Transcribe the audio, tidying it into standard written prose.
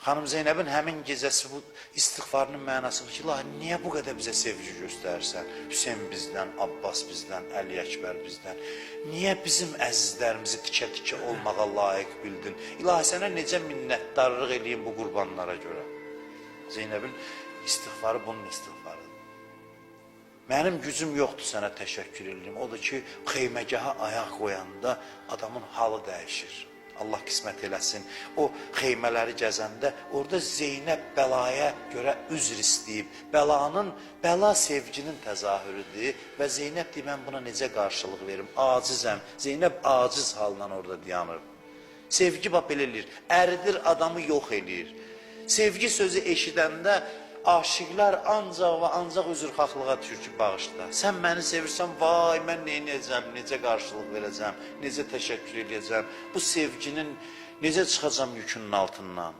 Xanım Zeynəbin həmin gecəsi bu istiğfarının mənasını ki, ilahi, niyə bu qədər bizə sevgi göstərsən? Hüseyin bizdən, Abbas bizdən, Əli Əkbər bizdən. Niyə bizim əzizlərimizi tikə-tikə olmağa layiq bildin? İlahi, sənə necə minnətdarlıq edeyim bu qurbanlara görə? Zeynəbin istiğfarı bunun istiğfarıdır. Mənim gücüm yoxdur sənə təşəkkür edeyim. Odur ki, xeyməgaha ayaq qoyanda adamın halı dəyişir. Allah qismət eləsin. O xeymələri gəzəndə orada Zeynəb bəlaya görə üzr istəyib. Bəla sevginin təzahürüdür və Zeynəb deyir, mən buna necə qarşılıq verim? Acizəm. Zeynəb aciz halla orada dayanır. Sevgi bax belə eləyir. Əridir, adamı yox eləyir. Sevgi sözü eşidəndə aşıqlar ancaq və ancaq üzrxahlığa düşür ki, bağışla. Sən məni sevirsən, vay, mən neynəyəcəm, necə qarşılıq verəcəm, necə təşəkkür edəcəm, bu sevginin necə çıxacam yükünün altından.